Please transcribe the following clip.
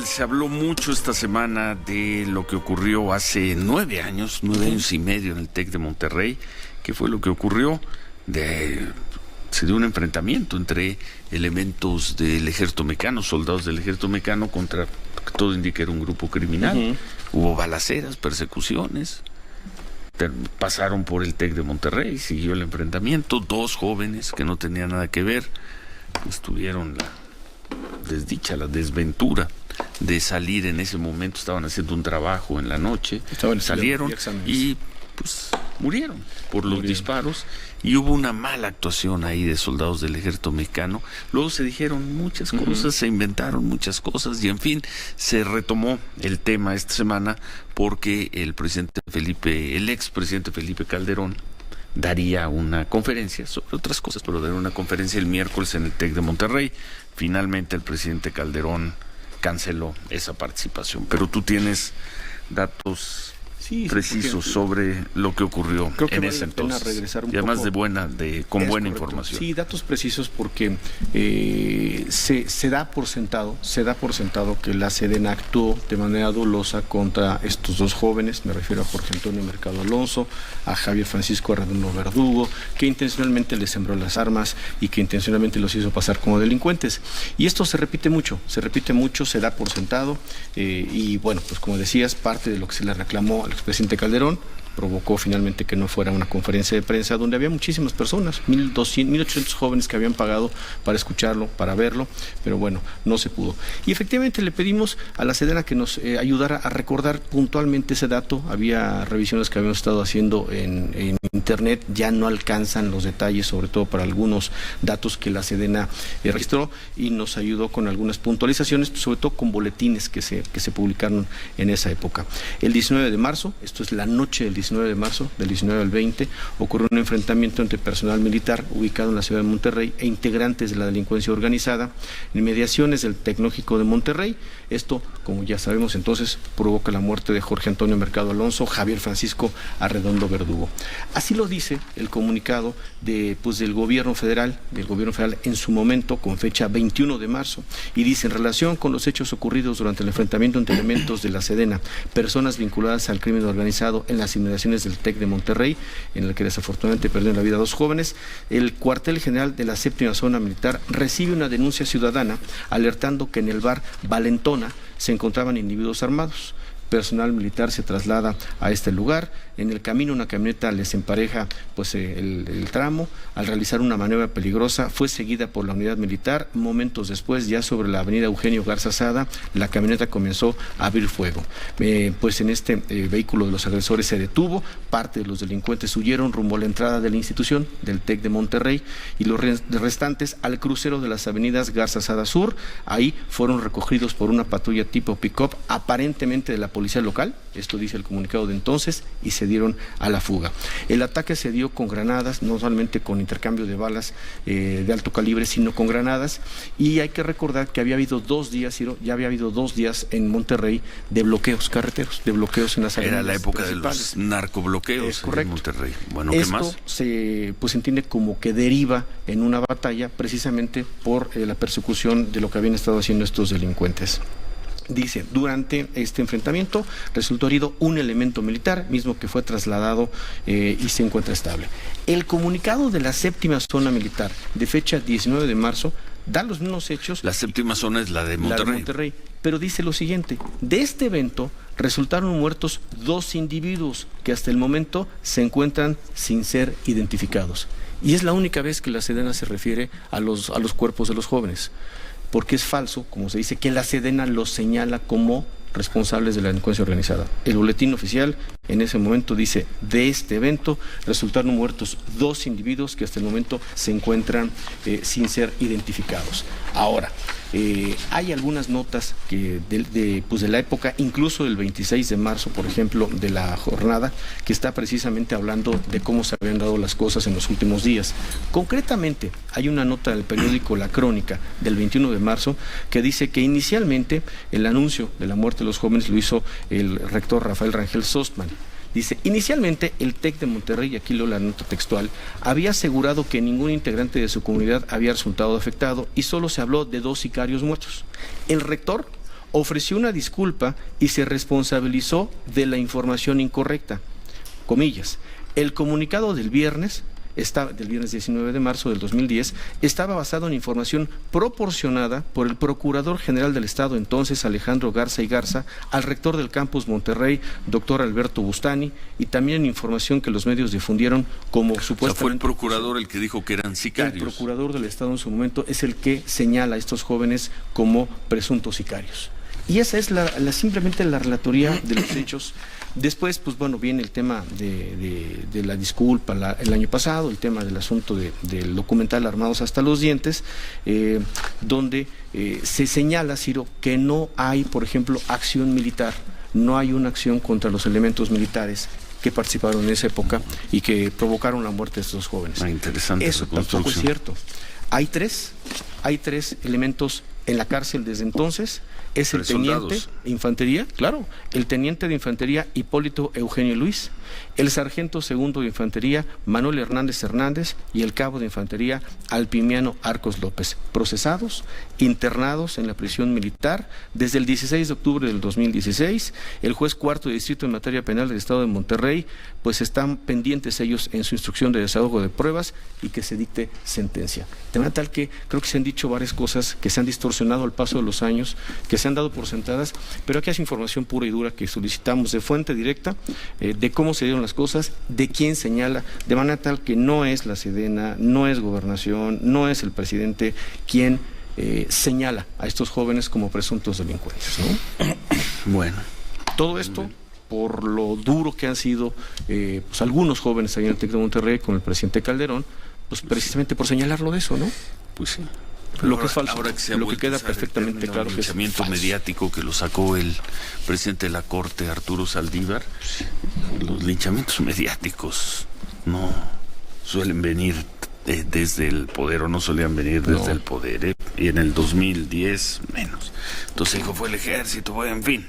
se habló mucho esta semana de lo que ocurrió hace 9 años y medio en el TEC de Monterrey. ¿Qué fue lo que ocurrió? Se dio un enfrentamiento entre elementos del ejército mexicano, soldados del ejército mexicano, contra, todo indica, era un grupo criminal. Hubo balaceras, persecuciones. Pasaron por el TEC de Monterrey, siguió el enfrentamiento. 2 jóvenes que no tenían nada que ver tuvieron la desdicha, la desventura de salir en ese momento. Estaban haciendo un trabajo en la noche, salieron y pues murieron por los disparos, y hubo una mala actuación ahí de soldados del ejército mexicano. Luego se dijeron muchas cosas, se inventaron muchas cosas, y en fin, se retomó el tema esta semana porque el expresidente Felipe Calderón daría una conferencia sobre otras cosas, pero daría una conferencia el miércoles en el TEC de Monterrey. Finalmente el presidente Calderón canceló esa participación. Pero tú tienes datos precisos sobre lo que ocurrió en ese entonces, y además con buena información. Sí, datos precisos, porque se da por sentado que la Sedena actuó de manera dolosa contra estos 2 jóvenes. Me refiero a Jorge Antonio Mercado Alonso, a Javier Francisco Arredondo Verdugo, que intencionalmente les sembró las armas y que intencionalmente los hizo pasar como delincuentes. Y esto se repite mucho, se da por sentado, y bueno, pues como decías, parte de lo que se le reclamó al expresidente Calderón provocó finalmente que no fuera una conferencia de prensa donde había muchísimas personas, 1,800 jóvenes que habían pagado para escucharlo, para verlo, pero bueno, no se pudo. Y efectivamente le pedimos a la Sedena que nos ayudara a recordar puntualmente ese dato. Había revisiones que habíamos estado haciendo en internet, ya no alcanzan los detalles, sobre todo para algunos datos que la Sedena registró, y nos ayudó con algunas puntualizaciones, sobre todo con boletines que se publicaron en esa época. El 19 de marzo, esto es la noche del 19 de marzo, del 19 al 20, ocurrió un enfrentamiento entre personal militar ubicado en la ciudad de Monterrey e integrantes de la delincuencia organizada en inmediaciones del Tecnológico de Monterrey. Esto, como ya sabemos entonces, provoca la muerte de Jorge Antonio Mercado Alonso, Javier Francisco Arredondo Verdugo. Así lo dice el comunicado del gobierno federal, en su momento, con fecha 21 de marzo, y dice: en relación con los hechos ocurridos durante el enfrentamiento entre elementos de la Sedena, personas vinculadas al crimen organizado en las inmediaciones del TEC de Monterrey, en el que desafortunadamente perdieron la vida 2 jóvenes, el cuartel general de la 7ª Zona Militar recibe una denuncia ciudadana alertando que en el bar Valentona se encontraban individuos armados. Personal militar se traslada a este lugar. En el camino una camioneta les empareja el tramo. Al realizar una maniobra peligrosa fue seguida por la unidad militar. Momentos después, ya sobre la avenida Eugenio Garza Sada, la camioneta comenzó a abrir fuego. En este vehículo de los agresores se detuvo. Parte de los delincuentes huyeron rumbo a la entrada de la institución del TEC de Monterrey, y los restantes al crucero de las avenidas Garza Sada Sur. Ahí fueron recogidos por una patrulla tipo pick-up, aparentemente de la policía local, esto dice el comunicado de entonces, y se dieron a la fuga. El ataque se dio con granadas, no solamente con intercambio de balas de alto calibre, sino con granadas, y hay que recordar que había habido 2 días, Ciro, ya había habido 2 días en Monterrey de bloqueos carreteros, de bloqueos en las avenidas. Era la época principales de los narcobloqueos en Monterrey. Bueno, ¿qué más? Esto se entiende como que deriva en una batalla precisamente por la persecución de lo que habían estado haciendo estos delincuentes. Dice: durante este enfrentamiento resultó herido un elemento militar, mismo que fue trasladado y se encuentra estable. El comunicado de la 7ª Zona Militar, de fecha 19 de marzo, da los mismos hechos. La 7ª zona es la de Monterrey. Pero dice lo siguiente: de este evento resultaron muertos 2 individuos que hasta el momento se encuentran sin ser identificados. Y es la única vez que la Sedena se refiere a los cuerpos de los jóvenes, porque es falso, como se dice, que la Sedena los señala como responsables de la delincuencia organizada. El boletín oficial en ese momento dice: de este evento resultaron muertos 2 individuos que hasta el momento se encuentran sin ser identificados. Ahora, hay algunas notas que de la época, incluso del 26 de marzo, por ejemplo, de la jornada, que está precisamente hablando de cómo se habían dado las cosas en los últimos días. Concretamente, hay una nota del periódico La Crónica del 21 de marzo que dice que inicialmente el anuncio de la muerte de los jóvenes lo hizo el rector Rafael Rangel Sostman. Dice: inicialmente el TEC de Monterrey, y aquí leo la nota textual, había asegurado que ningún integrante de su comunidad había resultado afectado y solo se habló de 2 sicarios muertos. El rector ofreció una disculpa y se responsabilizó de la información incorrecta. Comillas. El comunicado del viernes 19 de marzo del 2010, estaba basado en información proporcionada por el Procurador General del Estado, entonces Alejandro Garza y Garza, al rector del Campus Monterrey, doctor Alberto Bustani, y también en información que los medios difundieron como supuestamente... O sea, fue el procurador el que dijo que eran sicarios. El procurador del Estado en su momento es el que señala a estos jóvenes como presuntos sicarios. Y esa es simplemente la relatoría de los hechos. Después, pues bueno, viene el tema de la disculpa el año pasado, el tema del asunto del documental Armados hasta los dientes, donde se señala, Ciro, que no hay, por ejemplo, acción militar, no hay una acción contra los elementos militares que participaron en esa época y que provocaron la muerte de estos jóvenes. Interesante. Eso tampoco es cierto. Hay tres elementos en la cárcel desde entonces. Es el teniente de infantería, claro, el teniente de infantería Hipólito Eugenio Luis, el sargento segundo de infantería Manuel Hernández y el cabo de infantería Alpimiano Arcos López, procesados, internados en la prisión militar desde el 16 de octubre del 2016. El juez cuarto de distrito en materia penal del Estado de Monterrey, pues están pendientes ellos en su instrucción de desahogo de pruebas y que se dicte sentencia. De manera tal que creo que se han dicho varias cosas que se han distorsionado al paso de los años, que se han dado por sentadas, pero aquí es información pura y dura que solicitamos de fuente directa, de cómo se dieron las cosas, de quién señala, de manera tal que no es la Sedena, no es Gobernación, no es el presidente quien señala a estos jóvenes como presuntos delincuentes, ¿no? Bueno. Todo esto por lo duro que han sido pues algunos jóvenes ahí en el TEC de Monterrey con el presidente Calderón, pues precisamente por señalarlo de eso, ¿no? Pues sí. Lo que es falso, ahora que se ha lo que queda vuelto perfectamente claro que es linchamiento mediático que lo sacó el presidente de la Corte, Arturo Saldívar. Los linchamientos mediáticos no suelen venir desde el poder, o no solían venir desde el poder, y en el 2010 menos. Entonces dijo, fue el ejército, en fin.